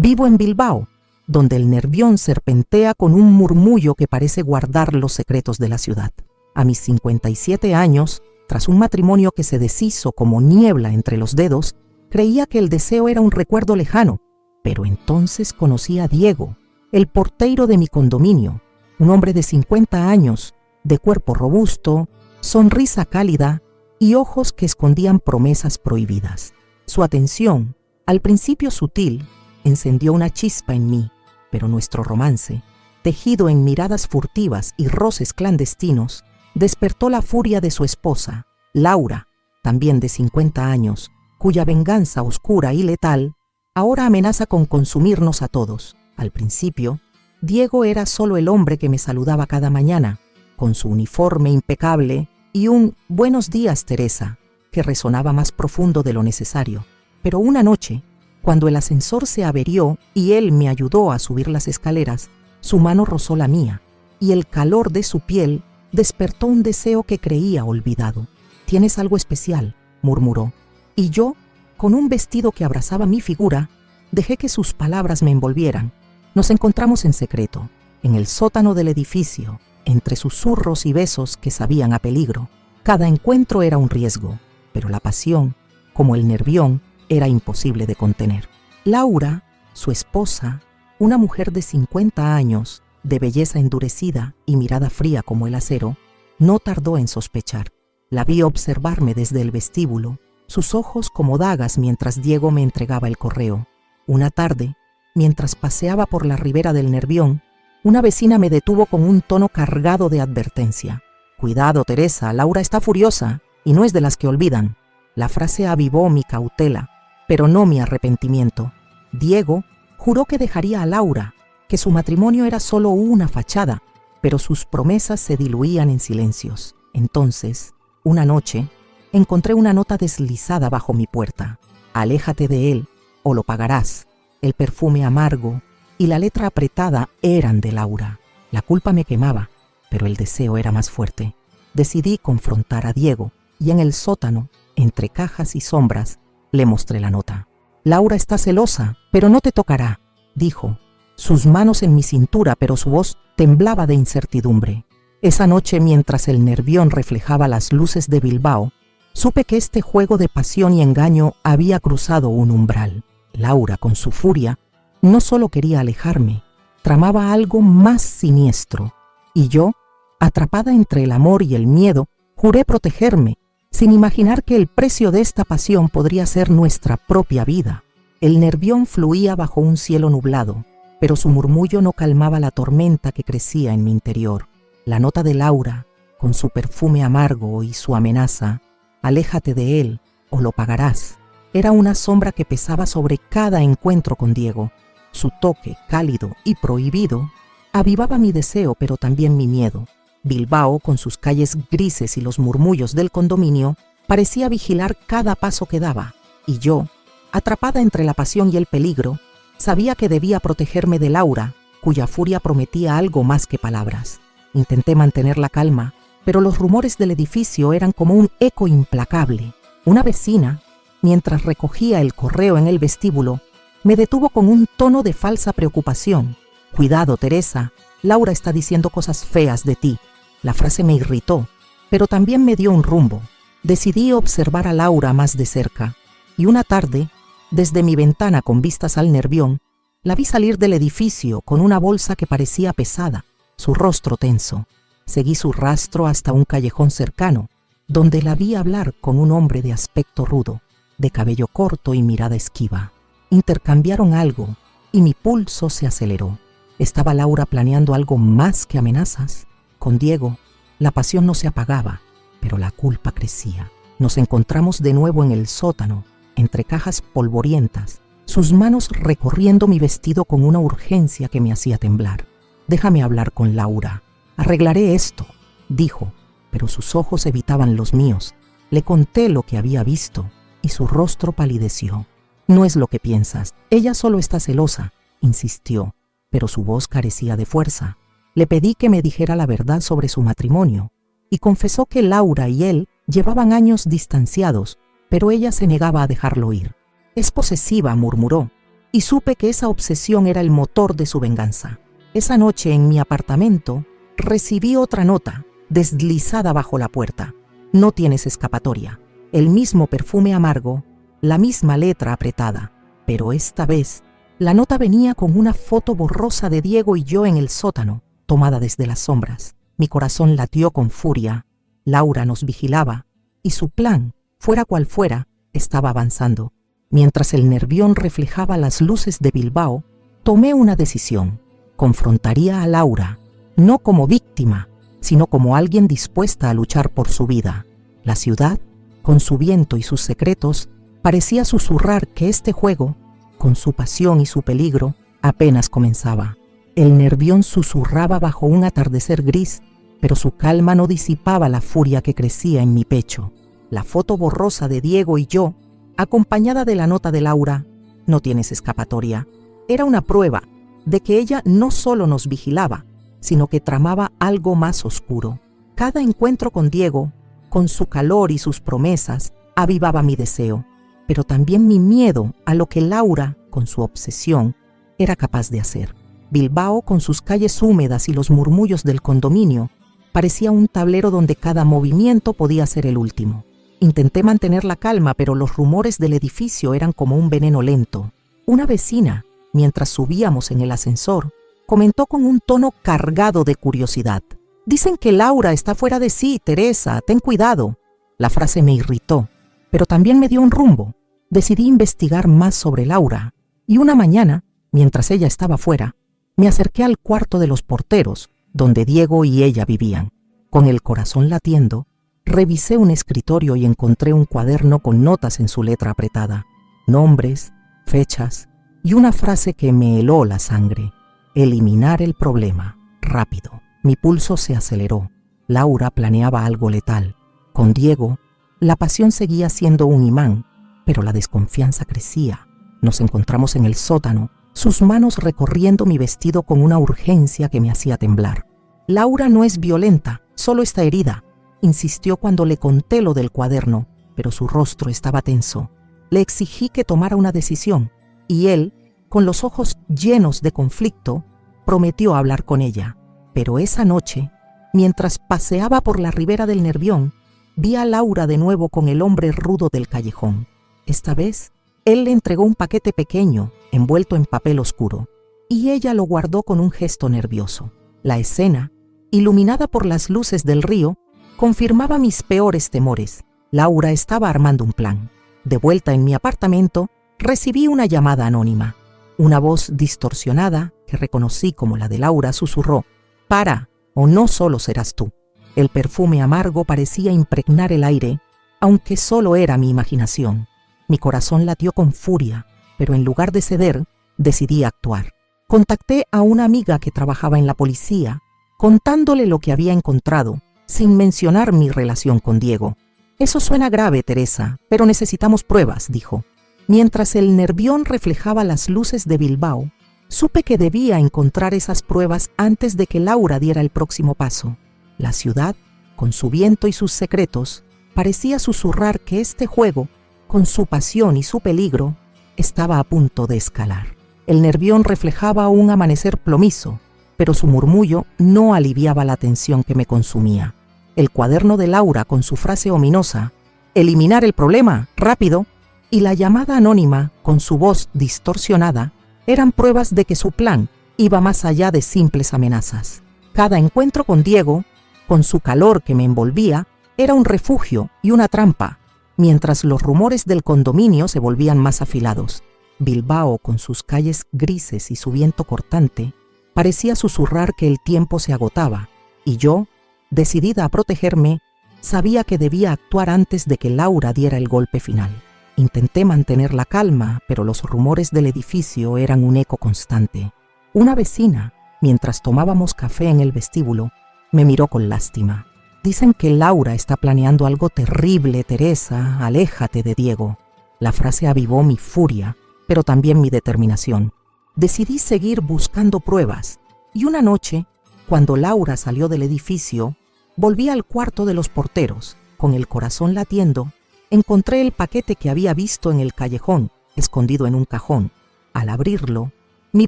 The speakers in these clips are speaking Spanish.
Vivo en Bilbao, donde el Nervión serpentea con un murmullo que parece guardar los secretos de la ciudad. A mis 57 años, tras un matrimonio que se deshizo como niebla entre los dedos, creía que el deseo era un recuerdo lejano, pero entonces conocí a Diego, el porteiro de mi condominio, un hombre de 50 años, de cuerpo robusto, sonrisa cálida y ojos que escondían promesas prohibidas. Su atención, al principio sutil, encendió una chispa en mí, pero nuestro romance, tejido en miradas furtivas y roces clandestinos, despertó la furia de su esposa, Laura, también de 50 años, cuya venganza oscura y letal ahora amenaza con consumirnos a todos. Al principio, Diego era solo el hombre que me saludaba cada mañana, con su uniforme impecable y un «Buenos días, Teresa», que resonaba más profundo de lo necesario. Pero una noche, cuando el ascensor se averió y él me ayudó a subir las escaleras, su mano rozó la mía, y el calor de su piel despertó un deseo que creía olvidado. «Tienes algo especial», murmuró, y yo, con un vestido que abrazaba mi figura, dejé que sus palabras me envolvieran. Nos encontramos en secreto, en el sótano del edificio, entre susurros y besos que sabían a peligro. Cada encuentro era un riesgo, pero la pasión, como el Nervión, era imposible de contener. Laura, su esposa, una mujer de 50 años, de belleza endurecida y mirada fría como el acero, no tardó en sospechar. La vi observarme desde el vestíbulo, sus ojos como dagas mientras Diego me entregaba el correo. Una tarde, mientras paseaba por la ribera del Nervión, una vecina me detuvo con un tono cargado de advertencia. «Cuidado, Teresa, Laura está furiosa y no es de las que olvidan». La frase avivó mi cautela, pero no mi arrepentimiento. Diego juró que dejaría a Laura, que su matrimonio era solo una fachada, pero sus promesas se diluían en silencios. Entonces, una noche, encontré una nota deslizada bajo mi puerta. «Aléjate de él o lo pagarás». El perfume amargo y la letra apretada eran de Laura. La culpa me quemaba, pero el deseo era más fuerte. Decidí confrontar a Diego y en el sótano, entre cajas y sombras, le mostré la nota. «Laura está celosa, pero no te tocará», dijo, sus manos en mi cintura, pero su voz temblaba de incertidumbre. Esa noche, mientras el Nervión reflejaba las luces de Bilbao, supe que este juego de pasión y engaño había cruzado un umbral. Laura, con su furia, no solo quería alejarme, tramaba algo más siniestro, y yo, atrapada entre el amor y el miedo, juré protegerme, sin imaginar que el precio de esta pasión podría ser nuestra propia vida. El Nervión fluía bajo un cielo nublado, pero su murmullo no calmaba la tormenta que crecía en mi interior. La nota de Laura, con su perfume amargo y su amenaza, «Aléjate de él o lo pagarás», era una sombra que pesaba sobre cada encuentro con Diego. Su toque cálido y prohibido avivaba mi deseo, pero también mi miedo. Bilbao, con sus calles grises y los murmullos del condominio, parecía vigilar cada paso que daba, y yo, atrapada entre la pasión y el peligro, sabía que debía protegerme de Laura, cuya furia prometía algo más que palabras. Intenté mantener la calma, pero los rumores del edificio eran como un eco implacable. Una vecina, mientras recogía el correo en el vestíbulo, me detuvo con un tono de falsa preocupación. «Cuidado, Teresa, Laura está diciendo cosas feas de ti». La frase me irritó, pero también me dio un rumbo. Decidí observar a Laura más de cerca, y una tarde, desde mi ventana con vistas al Nervión, la vi salir del edificio con una bolsa que parecía pesada, su rostro tenso. Seguí su rastro hasta un callejón cercano, donde la vi hablar con un hombre de aspecto rudo, de cabello corto y mirada esquiva. Intercambiaron algo y mi pulso se aceleró. ¿Estaba Laura planeando algo más que amenazas? Con Diego, la pasión no se apagaba, pero la culpa crecía. Nos encontramos de nuevo en el sótano, entre cajas polvorientas, sus manos recorriendo mi vestido con una urgencia que me hacía temblar. «Déjame hablar con Laura. Arreglaré esto», dijo, pero sus ojos evitaban los míos. Le conté lo que había visto y su rostro palideció. «No es lo que piensas. Ella solo está celosa», insistió, pero su voz carecía de fuerza. Le pedí que me dijera la verdad sobre su matrimonio, y confesó que Laura y él llevaban años distanciados, pero ella se negaba a dejarlo ir. «Es posesiva», murmuró, y supe que esa obsesión era el motor de su venganza. Esa noche en mi apartamento recibí otra nota deslizada bajo la puerta. No tienes escapatoria. El mismo perfume amargo, la misma letra apretada, pero esta vez la nota venía con una foto borrosa de Diego y yo en el sótano, tomada desde las sombras. Mi corazón latió con furia. Laura nos vigilaba y su plan, fuera cual fuera, estaba avanzando. Mientras el Nervión reflejaba las luces de Bilbao, tomé una decisión. Confrontaría a Laura, no como víctima, sino como alguien dispuesta a luchar por su vida. La ciudad, con su viento y sus secretos, parecía susurrar que este juego, con su pasión y su peligro, apenas comenzaba. El Nervión susurraba bajo un atardecer gris, pero su calma no disipaba la furia que crecía en mi pecho. La foto borrosa de Diego y yo, acompañada de la nota de Laura, no tienes escapatoria, era una prueba de que ella no solo nos vigilaba, sino que tramaba algo más oscuro. Cada encuentro con Diego, con su calor y sus promesas, avivaba mi deseo, pero también mi miedo a lo que Laura, con su obsesión, era capaz de hacer. Bilbao, con sus calles húmedas y los murmullos del condominio, parecía un tablero donde cada movimiento podía ser el último. Intenté mantener la calma, pero los rumores del edificio eran como un veneno lento. Una vecina, mientras subíamos en el ascensor, comentó con un tono cargado de curiosidad: «Dicen que Laura está fuera de sí, Teresa, ten cuidado». La frase me irritó, pero también me dio un rumbo. Decidí investigar más sobre Laura, y una mañana, mientras ella estaba fuera, me acerqué al cuarto de los porteros, donde Diego y ella vivían. Con el corazón latiendo, revisé un escritorio y encontré un cuaderno con notas en su letra apretada, nombres, fechas y una frase que me heló la sangre: eliminar el problema, rápido. Mi pulso se aceleró. Laura planeaba algo letal. Con Diego, la pasión seguía siendo un imán, pero la desconfianza crecía. Nos encontramos en el sótano, sus manos recorriendo mi vestido con una urgencia que me hacía temblar. «Laura no es violenta, solo está herida», insistió cuando le conté lo del cuaderno, pero su rostro estaba tenso. Le exigí que tomara una decisión, y él, con los ojos llenos de conflicto, prometió hablar con ella. Pero esa noche, mientras paseaba por la ribera del Nervión, vi a Laura de nuevo con el hombre rudo del callejón. Esta vez, él le entregó un paquete pequeño, envuelto en papel oscuro, y ella lo guardó con un gesto nervioso. La escena, iluminada por las luces del río, confirmaba mis peores temores. Laura estaba armando un plan. De vuelta en mi apartamento, recibí una llamada anónima. Una voz distorsionada, que reconocí como la de Laura, susurró: «Para, o no solo serás tú». El perfume amargo parecía impregnar el aire, aunque solo era mi imaginación. Mi corazón latió con furia, pero en lugar de ceder, decidí actuar. Contacté a una amiga que trabajaba en la policía, contándole lo que había encontrado, sin mencionar mi relación con Diego. «Eso suena grave, Teresa, pero necesitamos pruebas», dijo. Mientras el Nervión reflejaba las luces de Bilbao, supe que debía encontrar esas pruebas antes de que Laura diera el próximo paso. La ciudad, con su viento y sus secretos, parecía susurrar que este juego, con su pasión y su peligro, estaba a punto de escalar. El Nervión reflejaba un amanecer plomizo, pero su murmullo no aliviaba la tensión que me consumía. El cuaderno de Laura con su frase ominosa: «eliminar el problema, rápido», y la llamada anónima con su voz distorsionada eran pruebas de que su plan iba más allá de simples amenazas. Cada encuentro con Diego, con su calor que me envolvía, era un refugio y una trampa, mientras los rumores del condominio se volvían más afilados. Bilbao, con sus calles grises y su viento cortante, parecía susurrar que el tiempo se agotaba, y yo, decidida a protegerme, sabía que debía actuar antes de que Laura diera el golpe final. Intenté mantener la calma, pero los rumores del edificio eran un eco constante. Una vecina, mientras tomábamos café en el vestíbulo, me miró con lástima. «Dicen que Laura está planeando algo terrible, Teresa, aléjate de Diego». La frase avivó mi furia, pero también mi determinación. Decidí seguir buscando pruebas, y una noche, cuando Laura salió del edificio, volví al cuarto de los porteros. Con el corazón latiendo, encontré el paquete que había visto en el callejón, escondido en un cajón. Al abrirlo, mi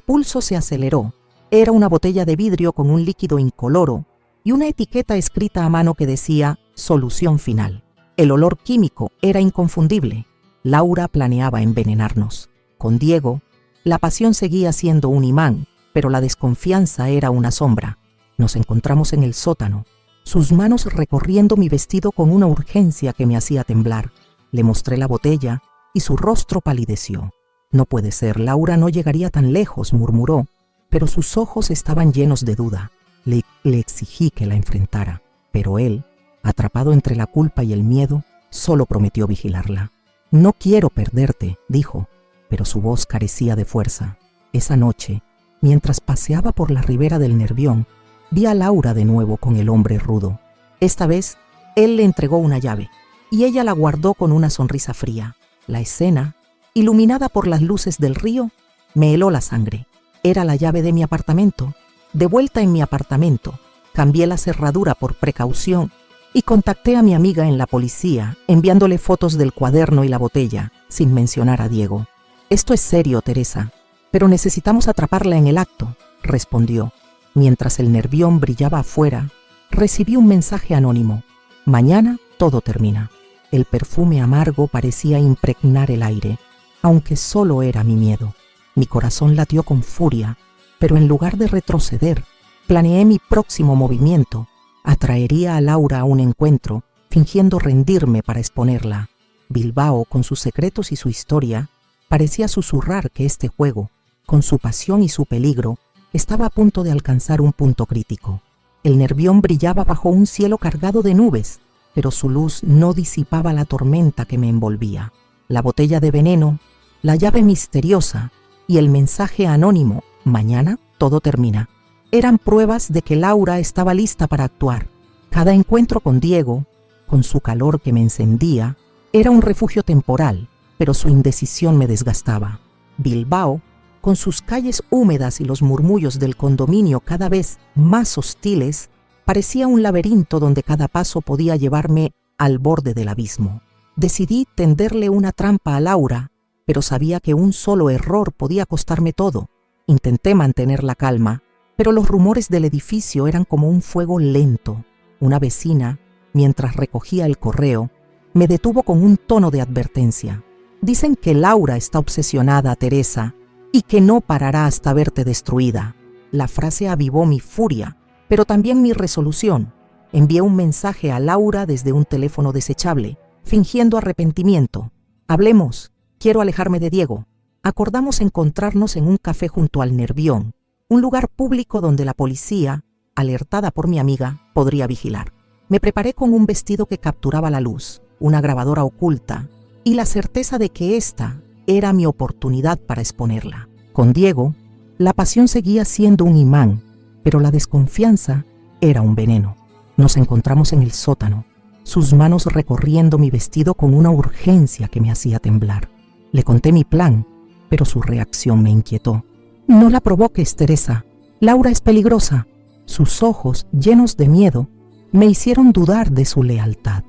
pulso se aceleró. Era una botella de vidrio con un líquido incoloro y una etiqueta escrita a mano que decía «Solución final». El olor químico era inconfundible. Laura planeaba envenenarnos. Con Diego, la pasión seguía siendo un imán, pero la desconfianza era una sombra. Nos encontramos en el sótano, sus manos recorriendo mi vestido con una urgencia que me hacía temblar. Le mostré la botella y su rostro palideció. «No puede ser, Laura no llegaría tan lejos», murmuró, pero sus ojos estaban llenos de duda. Le exigí que la enfrentara, pero él, atrapado entre la culpa y el miedo, solo prometió vigilarla. «No quiero perderte», dijo, pero su voz carecía de fuerza. Esa noche, mientras paseaba por la ribera del Nervión, vi a Laura de nuevo con el hombre rudo. Esta vez, él le entregó una llave, y ella la guardó con una sonrisa fría. La escena, iluminada por las luces del río, me heló la sangre. Era la llave de mi apartamento. De vuelta en mi apartamento, cambié la cerradura por precaución y contacté a mi amiga en la policía, enviándole fotos del cuaderno y la botella, sin mencionar a Diego. «Esto es serio, Teresa, pero necesitamos atraparla en el acto», respondió. Mientras el Nervión brillaba afuera, recibí un mensaje anónimo. «Mañana todo termina». El perfume amargo parecía impregnar el aire, aunque solo era mi miedo. Mi corazón latió con furia, pero en lugar de retroceder, planeé mi próximo movimiento. Atraería a Laura a un encuentro, fingiendo rendirme para exponerla. Bilbao, con sus secretos y su historia, parecía susurrar que este juego, con su pasión y su peligro, estaba a punto de alcanzar un punto crítico. El Nervión brillaba bajo un cielo cargado de nubes, pero su luz no disipaba la tormenta que me envolvía. La botella de veneno, la llave misteriosa y el mensaje anónimo, «Mañana todo termina», eran pruebas de que Laura estaba lista para actuar. Cada encuentro con Diego, con su calor que me encendía, era un refugio temporal, pero su indecisión me desgastaba. Bilbao, con sus calles húmedas y los murmullos del condominio cada vez más hostiles, parecía un laberinto donde cada paso podía llevarme al borde del abismo. Decidí tenderle una trampa a Laura, pero sabía que un solo error podía costarme todo. Intenté mantener la calma, pero los rumores del edificio eran como un fuego lento. Una vecina, mientras recogía el correo, me detuvo con un tono de advertencia. «Dicen que Laura está obsesionada, Teresa, y que no parará hasta verte destruida». La frase avivó mi furia, pero también mi resolución. Envié un mensaje a Laura desde un teléfono desechable, fingiendo arrepentimiento. «Hablemos, quiero alejarme de Diego». Acordamos encontrarnos en un café junto al Nervión, un lugar público donde la policía, alertada por mi amiga, podría vigilar. Me preparé con un vestido que capturaba la luz, una grabadora oculta y la certeza de que esta era mi oportunidad para exponerla. Con Diego, la pasión seguía siendo un imán, pero la desconfianza era un veneno. Nos encontramos en el sótano, sus manos recorriendo mi vestido con una urgencia que me hacía temblar. Le conté mi plan, pero su reacción me inquietó. «No la provoques, Teresa. Laura es peligrosa». Sus ojos, llenos de miedo, me hicieron dudar de su lealtad.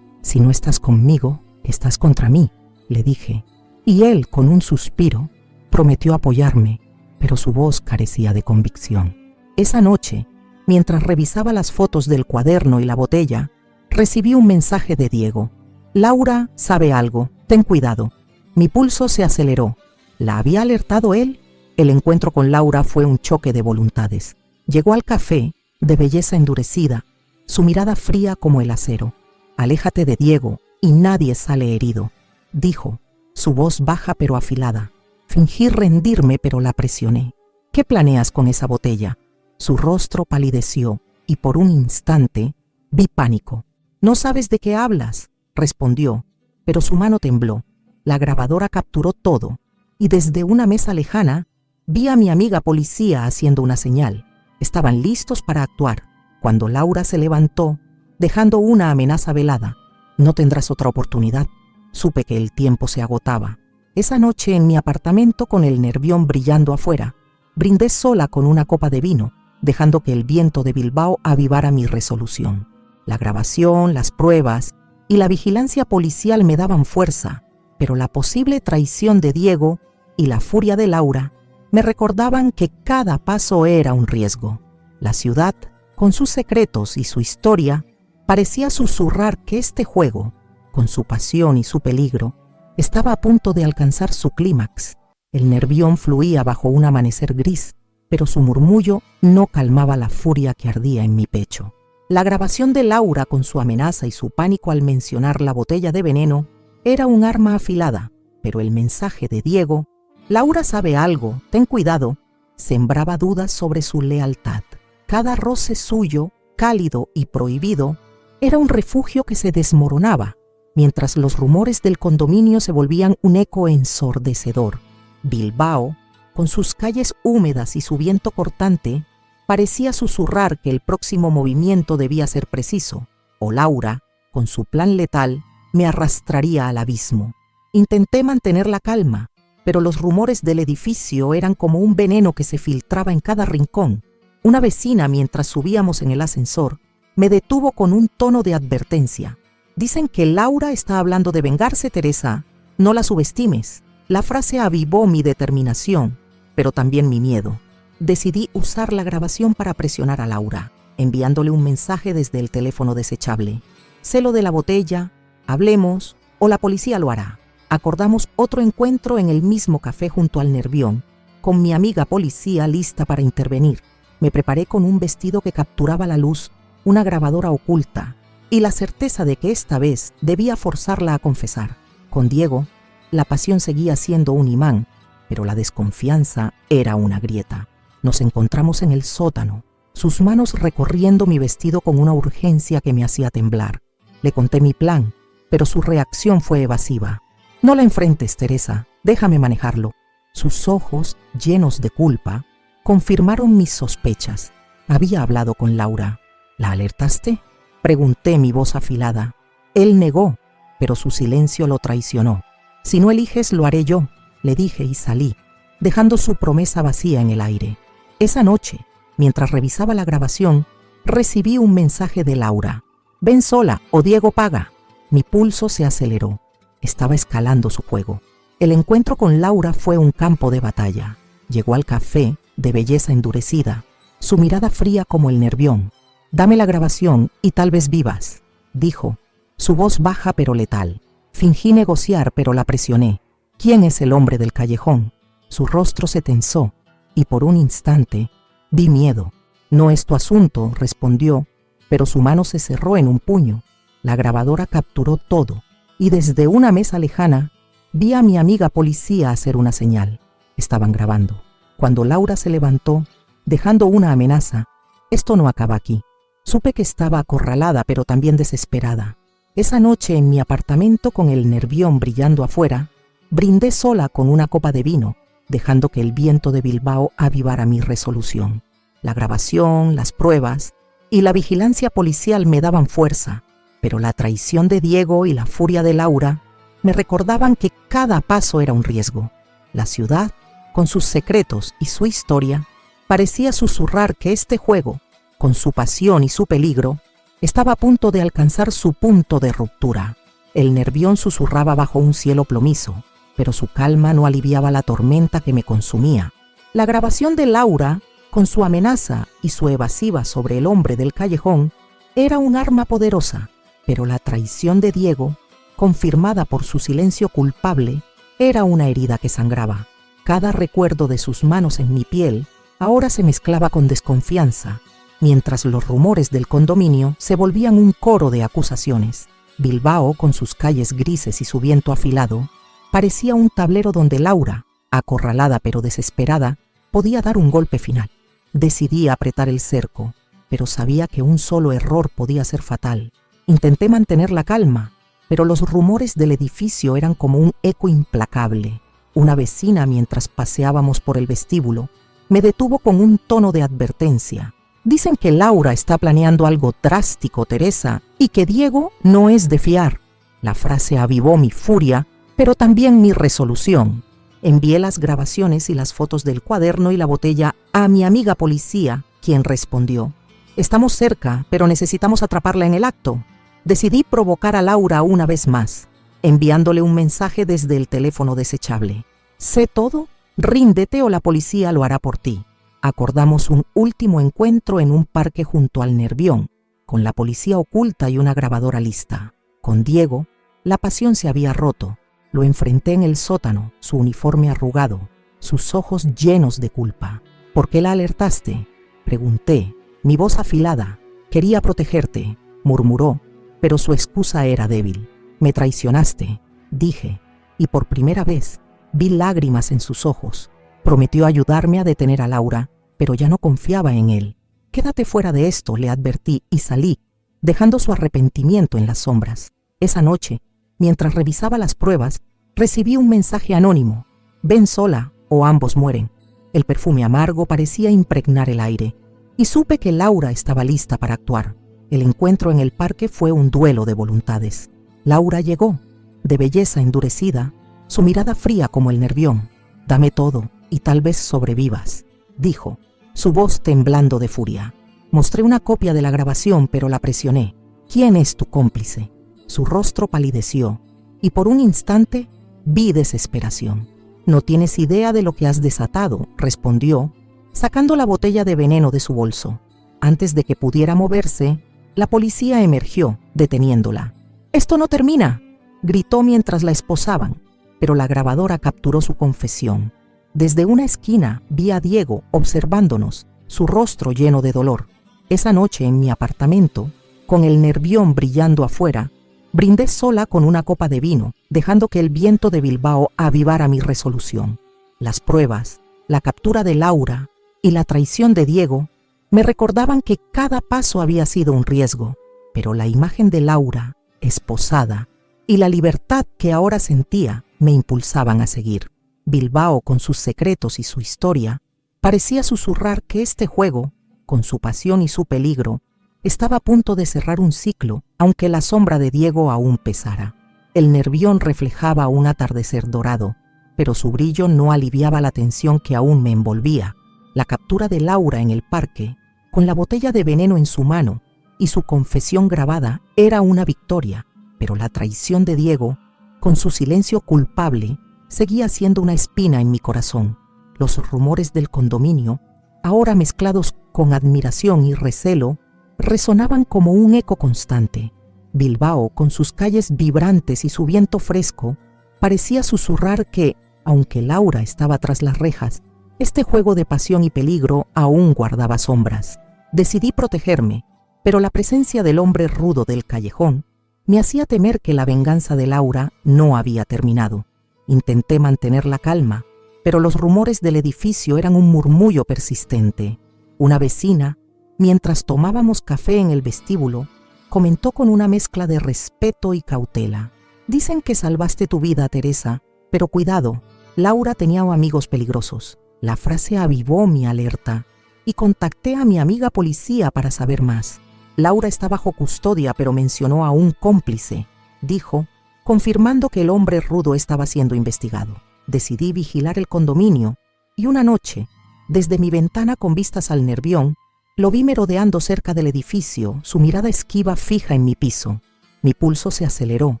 «Si no estás conmigo, estás contra mí», le dije, y él, con un suspiro, prometió apoyarme, pero su voz carecía de convicción. Esa noche, mientras revisaba las fotos del cuaderno y la botella, recibí un mensaje de Diego. «Laura sabe algo, ten cuidado». Mi pulso se aceleró. ¿La había alertado él? El encuentro con Laura fue un choque de voluntades. Llegó al café, de belleza endurecida, su mirada fría como el acero. «Aléjate de Diego y nadie sale herido», dijo, su voz baja pero afilada. Fingí rendirme, pero la presioné. «¿Qué planeas con esa botella?». Su rostro palideció y por un instante vi pánico. «No sabes de qué hablas», respondió, pero su mano tembló. La grabadora capturó todo, y desde una mesa lejana vi a mi amiga policía haciendo una señal. Estaban listos para actuar, cuando Laura se levantó, dejando una amenaza velada. «No tendrás otra oportunidad». Supe que el tiempo se agotaba. Esa noche en mi apartamento, con el Nervión brillando afuera, brindé sola con una copa de vino, dejando que el viento de Bilbao avivara mi resolución. La grabación, las pruebas y la vigilancia policial me daban fuerza, pero la posible traición de Diego y la furia de Laura me recordaban que cada paso era un riesgo. La ciudad, con sus secretos y su historia, parecía susurrar que este juego, con su pasión y su peligro, estaba a punto de alcanzar su clímax. El Nervión fluía bajo un amanecer gris, pero su murmullo no calmaba la furia que ardía en mi pecho. La grabación de Laura con su amenaza y su pánico al mencionar la botella de veneno era un arma afilada, pero el mensaje de Diego, Laura sabe algo, ten cuidado, sembraba dudas sobre su lealtad. Cada roce suyo, cálido y prohibido, era un refugio que se desmoronaba, mientras los rumores del condominio se volvían un eco ensordecedor. Bilbao, con sus calles húmedas y su viento cortante, parecía susurrar que el próximo movimiento debía ser preciso, o Laura, con su plan letal, me arrastraría al abismo. Intenté mantener la calma, pero los rumores del edificio eran como un veneno que se filtraba en cada rincón. Una vecina, mientras subíamos en el ascensor, me detuvo con un tono de advertencia. Dicen que Laura está hablando de vengarse, Teresa. No la subestimes. La frase avivó mi determinación, pero también mi miedo. Decidí usar la grabación para presionar a Laura, enviándole un mensaje desde el teléfono desechable. Sé lo de la botella, hablemos, o la policía lo hará. Acordamos otro encuentro en el mismo café junto al Nervión, con mi amiga policía lista para intervenir. Me preparé con un vestido que capturaba la luz, una grabadora oculta, y la certeza de que esta vez debía forzarla a confesar. Con Diego, la pasión seguía siendo un imán, pero la desconfianza era una grieta. Nos encontramos en el sótano, sus manos recorriendo mi vestido con una urgencia que me hacía temblar. Le conté mi plan, pero su reacción fue evasiva. No la enfrentes, Teresa, déjame manejarlo. Sus ojos, llenos de culpa, confirmaron mis sospechas. Había hablado con Laura. ¿La alertaste?, pregunté, mi voz afilada. Él negó, pero su silencio lo traicionó. Si no eliges, lo haré yo, le dije y salí, dejando su promesa vacía en el aire. Esa noche, mientras revisaba la grabación, recibí un mensaje de Laura. Ven sola o Diego paga. Mi pulso se aceleró. Estaba escalando su juego. El encuentro con Laura fue un campo de batalla. Llegó al café, de belleza endurecida, su mirada fría como el Nervión. Dame la grabación y tal vez vivas, dijo, su voz baja pero letal. Fingí negociar, pero la presioné. ¿Quién es el hombre del callejón? Su rostro se tensó, y por un instante vi miedo. No es tu asunto, respondió, pero su mano se cerró en un puño. La grabadora capturó todo, y desde una mesa lejana vi a mi amiga policía hacer una señal. Estaban grabando. Cuando Laura se levantó, dejando una amenaza, esto no acaba aquí. Supe que estaba acorralada, pero también desesperada. Esa noche en mi apartamento, con el Nervión brillando afuera, brindé sola con una copa de vino, dejando que el viento de Bilbao avivara mi resolución. La grabación, las pruebas y la vigilancia policial me daban fuerza, pero la traición de Diego y la furia de Laura me recordaban que cada paso era un riesgo. La ciudad, con sus secretos y su historia, parecía susurrar que este juego, con su pasión y su peligro, estaba a punto de alcanzar su punto de ruptura. El Nervión susurraba bajo un cielo plomizo, pero su calma no aliviaba la tormenta que me consumía. La grabación de Laura, con su amenaza y su evasiva sobre el hombre del callejón, era un arma poderosa, pero la traición de Diego, confirmada por su silencio culpable, era una herida que sangraba. Cada recuerdo de sus manos en mi piel ahora se mezclaba con desconfianza, mientras los rumores del condominio se volvían un coro de acusaciones. Bilbao, con sus calles grises y su viento afilado, parecía un tablero donde Laura, acorralada pero desesperada, podía dar un golpe final. Decidí apretar el cerco, pero sabía que un solo error podía ser fatal. Intenté mantener la calma, pero los rumores del edificio eran como un eco implacable. Una vecina, mientras paseábamos por el vestíbulo, me detuvo con un tono de advertencia. Dicen que Laura está planeando algo drástico, Teresa, y que Diego no es de fiar. La frase avivó mi furia, pero también mi resolución. Envié las grabaciones y las fotos del cuaderno y la botella a mi amiga policía, quien respondió: estamos cerca, pero necesitamos atraparla en el acto. Decidí provocar a Laura una vez más, enviándole un mensaje desde el teléfono desechable. Sé todo, ríndete o la policía lo hará por ti. Acordamos un último encuentro en un parque junto al Nervión, con la policía oculta y una grabadora lista. Con Diego, la pasión se había roto. Lo enfrenté en el sótano, su uniforme arrugado, sus ojos llenos de culpa. ¿Por qué la alertaste?, pregunté, mi voz afilada. Quería protegerte, murmuró, pero su excusa era débil. Me traicionaste, dije, y por primera vez vi lágrimas en sus ojos. Prometió ayudarme a detener a Laura, pero ya no confiaba en él. Quédate fuera de esto, le advertí y salí, dejando su arrepentimiento en las sombras. Esa noche, mientras revisaba las pruebas, recibí un mensaje anónimo. Ven sola o ambos mueren. El perfume amargo parecía impregnar el aire, y supe que Laura estaba lista para actuar. El encuentro en el parque fue un duelo de voluntades. Laura llegó, de belleza endurecida, su mirada fría como el Nervión. Dame todo y tal vez sobrevivas, dijo, su voz temblando de furia. Mostré una copia de la grabación, pero la presioné. ¿Quién es tu cómplice? Su rostro palideció, y por un instante vi desesperación. No tienes idea de lo que has desatado, respondió, sacando la botella de veneno de su bolso. Antes de que pudiera moverse, la policía emergió, deteniéndola. «¡Esto no termina!», gritó mientras la esposaban, pero la grabadora capturó su confesión. Desde una esquina vi a Diego observándonos, su rostro lleno de dolor. Esa noche en mi apartamento, con el Nervión brillando afuera, brindé sola con una copa de vino, dejando que el viento de Bilbao avivara mi resolución. Las pruebas, la captura de Laura y la traición de Diego me recordaban que cada paso había sido un riesgo, pero la imagen de Laura, esposada, y la libertad que ahora sentía me impulsaban a seguir. Bilbao, con sus secretos y su historia, parecía susurrar que este juego, con su pasión y su peligro, estaba a punto de cerrar un ciclo, aunque la sombra de Diego aún pesara. El Nervión reflejaba un atardecer dorado, pero su brillo no aliviaba la tensión que aún me envolvía. La captura de Laura en el parque, con la botella de veneno en su mano y su confesión grabada, era una victoria, pero la traición de Diego, con su silencio culpable, seguía siendo una espina en mi corazón. Los rumores del condominio, ahora mezclados con admiración y recelo, resonaban como un eco constante. Bilbao, con sus calles vibrantes y su viento fresco, parecía susurrar que, aunque Laura estaba tras las rejas, este juego de pasión y peligro aún guardaba sombras. Decidí protegerme, pero la presencia del hombre rudo del callejón me hacía temer que la venganza de Laura no había terminado. Intenté mantener la calma, pero los rumores del edificio eran un murmullo persistente. Una vecina, mientras tomábamos café en el vestíbulo, comentó con una mezcla de respeto y cautela: «Dicen que salvaste tu vida, Teresa, pero cuidado, Laura tenía amigos peligrosos». La frase avivó mi alerta y contacté a mi amiga policía para saber más. Laura está bajo custodia, pero mencionó a un cómplice, dijo, confirmando que el hombre rudo estaba siendo investigado. Decidí vigilar el condominio y una noche, desde mi ventana con vistas al Nervión, lo vi merodeando cerca del edificio, su mirada esquiva fija en mi piso. Mi pulso se aceleró.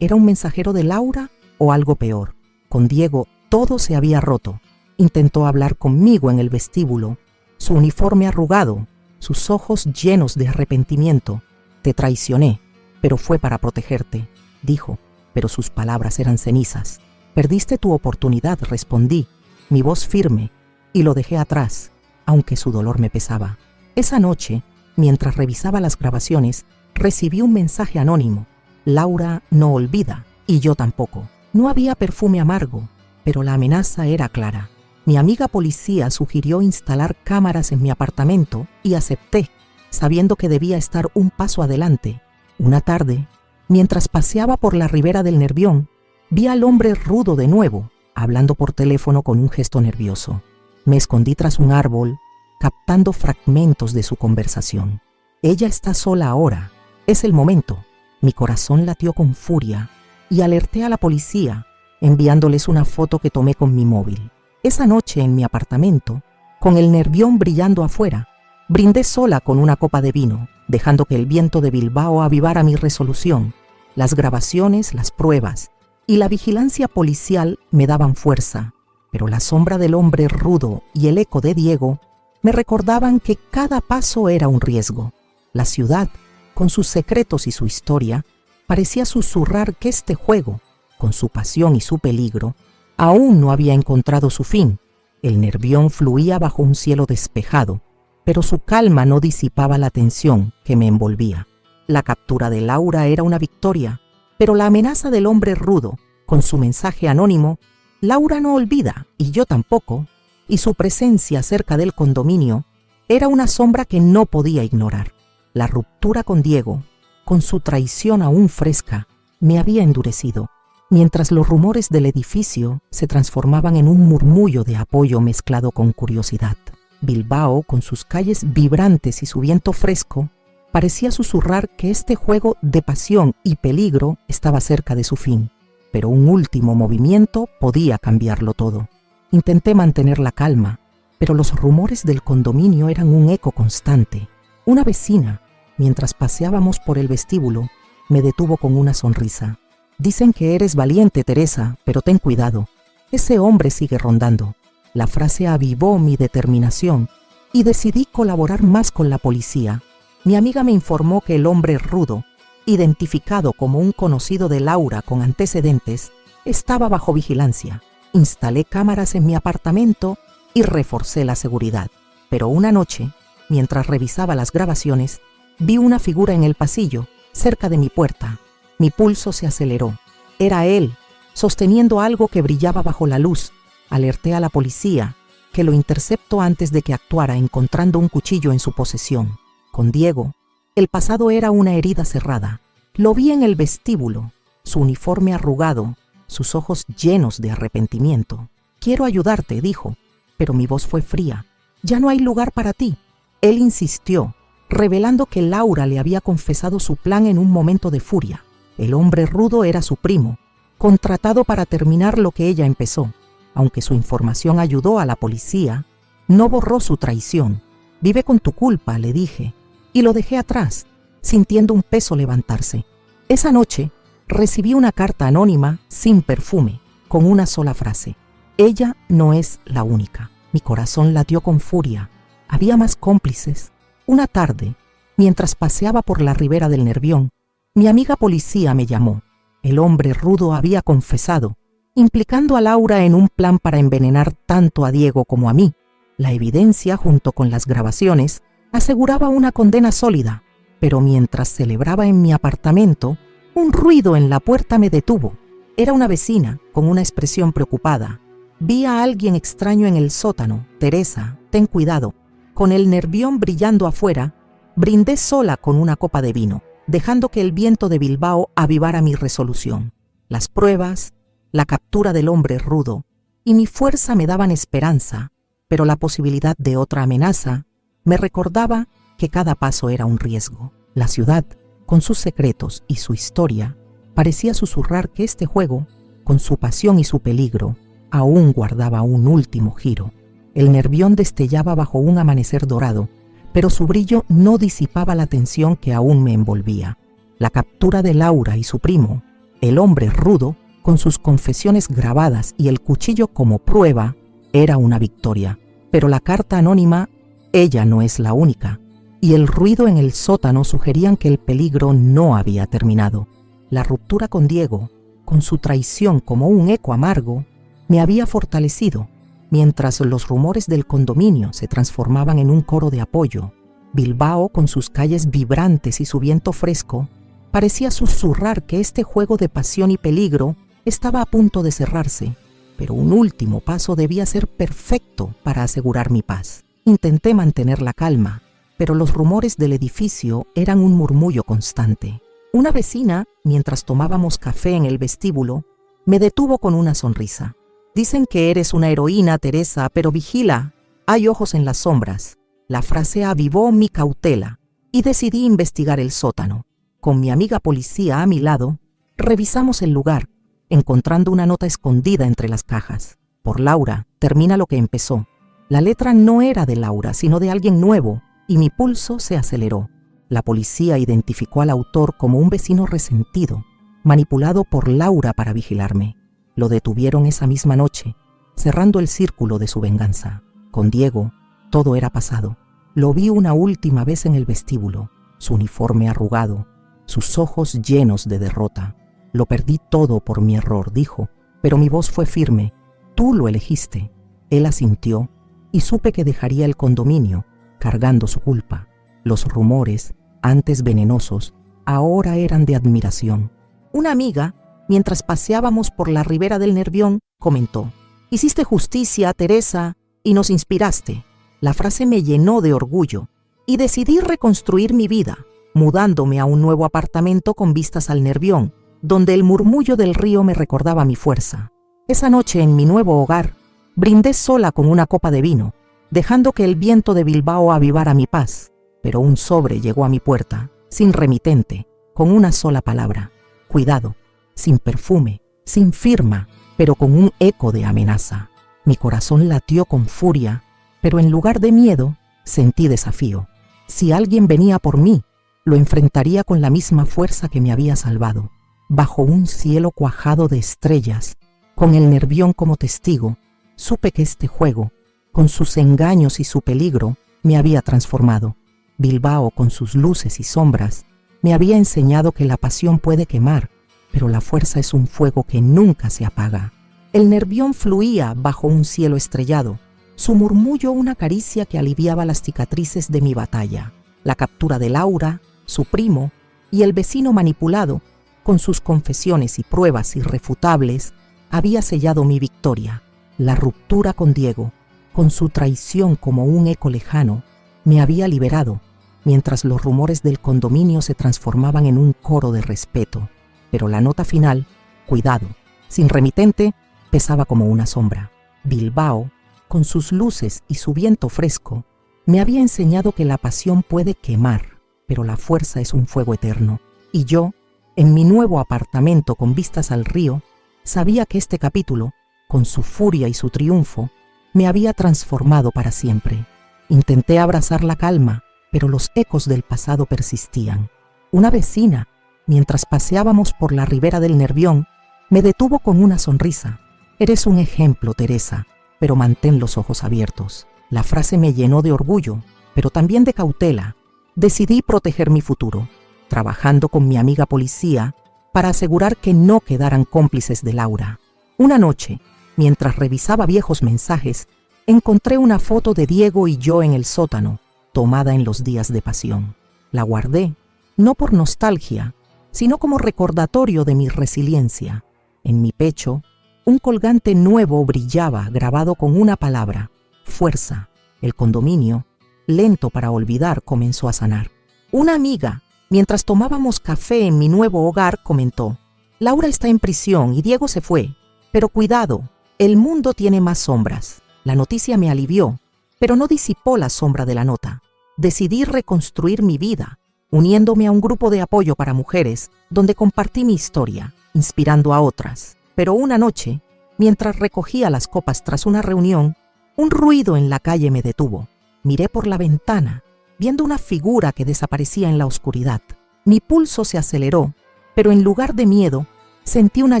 ¿Era un mensajero de Laura o algo peor? Con Diego todo se había roto. Intentó hablar conmigo en el vestíbulo, su uniforme arrugado, sus ojos llenos de arrepentimiento. «Te traicioné, pero fue para protegerte», dijo, pero sus palabras eran cenizas. «Perdiste tu oportunidad», respondí, mi voz firme, y lo dejé atrás, aunque su dolor me pesaba. Esa noche, mientras revisaba las grabaciones, recibí un mensaje anónimo. Laura no olvida, y yo tampoco. No había perfume amargo, pero la amenaza era clara. Mi amiga policía sugirió instalar cámaras en mi apartamento y acepté, sabiendo que debía estar un paso adelante. Una tarde, mientras paseaba por la ribera del Nervión, vi al hombre rudo de nuevo, hablando por teléfono con un gesto nervioso. Me escondí tras un árbol, captando fragmentos de su conversación. «Ella está sola ahora. Es el momento». Mi corazón latió con furia y alerté a la policía, enviándoles una foto que tomé con mi móvil. Esa noche en mi apartamento, con el Nervión brillando afuera, brindé sola con una copa de vino, dejando que el viento de Bilbao avivara mi resolución. Las grabaciones, las pruebas y la vigilancia policial me daban fuerza, pero la sombra del hombre rudo y el eco de Diego me recordaban que cada paso era un riesgo. La ciudad, con sus secretos y su historia, parecía susurrar que este juego, con su pasión y su peligro, aún no había encontrado su fin. El Nervión fluía bajo un cielo despejado, pero su calma no disipaba la tensión que me envolvía. La captura de Laura era una victoria, pero la amenaza del hombre rudo, con su mensaje anónimo, Laura no olvida, y yo tampoco, y su presencia cerca del condominio era una sombra que no podía ignorar. La ruptura con Diego, con su traición aún fresca, me había endurecido, mientras los rumores del edificio se transformaban en un murmullo de apoyo mezclado con curiosidad. Bilbao, con sus calles vibrantes y su viento fresco, parecía susurrar que este juego de pasión y peligro estaba cerca de su fin, pero un último movimiento podía cambiarlo todo. Intenté mantener la calma, pero los rumores del condominio eran un eco constante. Una vecina, mientras paseábamos por el vestíbulo, me detuvo con una sonrisa. «Dicen que eres valiente, Teresa, pero ten cuidado. Ese hombre sigue rondando». La frase avivó mi determinación y decidí colaborar más con la policía. Mi amiga me informó que el hombre rudo, identificado como un conocido de Laura con antecedentes, estaba bajo vigilancia. Instalé cámaras en mi apartamento y reforcé la seguridad. Pero una noche, mientras revisaba las grabaciones, vi una figura en el pasillo, cerca de mi puerta. Mi pulso se aceleró. Era él, sosteniendo algo que brillaba bajo la luz. Alerté a la policía, que lo interceptó antes de que actuara, encontrando un cuchillo en su posesión. Con Diego, el pasado era una herida cerrada. Lo vi en el vestíbulo, su uniforme arrugado, sus ojos llenos de arrepentimiento. «Quiero ayudarte», dijo, pero mi voz fue fría. «Ya no hay lugar para ti». Él insistió, revelando que Laura le había confesado su plan en un momento de furia. El hombre rudo era su primo, contratado para terminar lo que ella empezó. Aunque su información ayudó a la policía, no borró su traición. «Vive con tu culpa», le dije, y lo dejé atrás, sintiendo un peso levantarse. Esa noche recibí una carta anónima sin perfume, con una sola frase: «Ella no es la única». Mi corazón latió con furia. Había más cómplices. Una tarde, mientras paseaba por la ribera del Nervión, mi amiga policía me llamó. El hombre rudo había confesado, implicando a Laura en un plan para envenenar tanto a Diego como a mí. La evidencia, junto con las grabaciones, aseguraba una condena sólida, pero mientras celebraba en mi apartamento, un ruido en la puerta me detuvo. Era una vecina, con una expresión preocupada. «Vi a alguien extraño en el sótano. Teresa, ten cuidado». Con el Nervión brillando afuera, brindé sola con una copa de vino, dejando que el viento de Bilbao avivara mi resolución. Las pruebas, la captura del hombre rudo y mi fuerza me daban esperanza, pero la posibilidad de otra amenaza me recordaba que cada paso era un riesgo. La ciudad, con sus secretos y su historia, parecía susurrar que este juego, con su pasión y su peligro, aún guardaba un último giro. El Nervión destellaba bajo un amanecer dorado, pero su brillo no disipaba la tensión que aún me envolvía. La captura de Laura y su primo, el hombre rudo, con sus confesiones grabadas y el cuchillo como prueba, era una victoria. Pero la carta anónima, «Ella no es la única», y el ruido en el sótano sugerían que el peligro no había terminado. La ruptura con Diego, con su traición como un eco amargo, me había fortalecido, mientras los rumores del condominio se transformaban en un coro de apoyo. Bilbao, con sus calles vibrantes y su viento fresco, parecía susurrar que este juego de pasión y peligro estaba a punto de cerrarse, pero un último paso debía ser perfecto para asegurar mi paz. Intenté mantener la calma, pero los rumores del edificio eran un murmullo constante. Una vecina, mientras tomábamos café en el vestíbulo, me detuvo con una sonrisa. «Dicen que eres una heroína, Teresa, pero vigila, hay ojos en las sombras». La frase avivó mi cautela y decidí investigar el sótano. Con mi amiga policía a mi lado, revisamos el lugar, encontrando una nota escondida entre las cajas. «Por Laura, termina lo que empezó». La letra no era de Laura, sino de alguien nuevo, y mi pulso se aceleró. La policía identificó al autor como un vecino resentido, manipulado por Laura para vigilarme. Lo detuvieron esa misma noche, cerrando el círculo de su venganza. Con Diego, todo era pasado. Lo vi una última vez en el vestíbulo, su uniforme arrugado, sus ojos llenos de derrota. Lo perdí todo por mi error, dijo, pero mi voz fue firme. Tú lo elegiste. Él asintió y supe que dejaría el condominio, cargando su culpa. Los rumores, antes venenosos, ahora eran de admiración. Una amiga, mientras paseábamos por la ribera del Nervión, comentó: «Hiciste justicia, Teresa, y nos inspiraste». La frase me llenó de orgullo y decidí reconstruir mi vida, mudándome a un nuevo apartamento con vistas al Nervión, donde el murmullo del río me recordaba mi fuerza. Esa noche, en mi nuevo hogar, brindé sola con una copa de vino, dejando que el viento de Bilbao avivara mi paz. Pero un sobre llegó a mi puerta, sin remitente, con una sola palabra: cuidado, sin perfume, sin firma, pero con un eco de amenaza. Mi corazón latió con furia, pero en lugar de miedo, sentí desafío. Si alguien venía por mí, lo enfrentaría con la misma fuerza que me había salvado. Bajo un cielo cuajado de estrellas, con el Nervión como testigo, supe que este juego, con sus engaños y su peligro, me había transformado. Bilbao, con sus luces y sombras, me había enseñado que la pasión puede quemar, pero la fuerza es un fuego que nunca se apaga. El Nervión fluía bajo un cielo estrellado, su murmullo una caricia que aliviaba las cicatrices de mi batalla. La captura de Laura, su primo, y el vecino manipulado, con sus confesiones y pruebas irrefutables, había sellado mi victoria. La ruptura con Diego, con su traición como un eco lejano, me había liberado, mientras los rumores del condominio se transformaban en un coro de respeto. Pero la nota final, cuidado, sin remitente, pesaba como una sombra. Bilbao, con sus luces y su viento fresco, me había enseñado que la pasión puede quemar, pero la fuerza es un fuego eterno. Y yo, en mi nuevo apartamento con vistas al río, sabía que este capítulo, con su furia y su triunfo, me había transformado para siempre. Intenté abrazar la calma, pero los ecos del pasado persistían. Una vecina, mientras paseábamos por la ribera del Nervión, me detuvo con una sonrisa. «Eres un ejemplo, Teresa, pero mantén los ojos abiertos». La frase me llenó de orgullo, pero también de cautela. Decidí proteger mi futuro, trabajando con mi amiga policía para asegurar que no quedaran cómplices de Laura. Una noche, mientras revisaba viejos mensajes, encontré una foto de Diego y yo en el sótano, tomada en los días de pasión. La guardé, no por nostalgia, sino como recordatorio de mi resiliencia. En mi pecho, un colgante nuevo brillaba, grabado con una palabra: fuerza. El condominio, lento para olvidar, comenzó a sanar. Una amiga, mientras tomábamos café en mi nuevo hogar, comentó: «Laura está en prisión y Diego se fue, pero cuidado, el mundo tiene más sombras». La noticia me alivió, pero no disipó la sombra de la nota. Decidí reconstruir mi vida, uniéndome a un grupo de apoyo para mujeres, donde compartí mi historia, inspirando a otras. Pero una noche, mientras recogía las copas tras una reunión, un ruido en la calle me detuvo. Miré por la ventana, viendo una figura que desaparecía en la oscuridad. Mi pulso se aceleró, pero en lugar de miedo, sentí una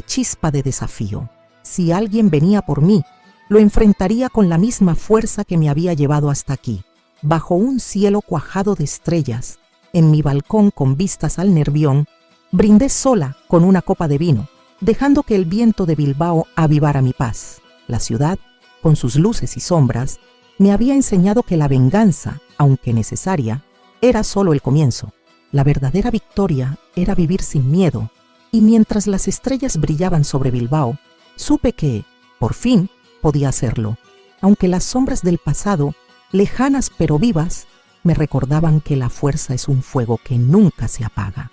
chispa de desafío. Si alguien venía por mí, lo enfrentaría con la misma fuerza que me había llevado hasta aquí. Bajo un cielo cuajado de estrellas, en mi balcón con vistas al Nervión, brindé sola con una copa de vino, dejando que el viento de Bilbao avivara mi paz. La ciudad, con sus luces y sombras, me había enseñado que la venganza, aunque necesaria, era solo el comienzo. La verdadera victoria era vivir sin miedo, y mientras las estrellas brillaban sobre Bilbao, supe que, por fin, podía hacerlo, aunque las sombras del pasado, lejanas pero vivas, me recordaban que la fuerza es un fuego que nunca se apaga.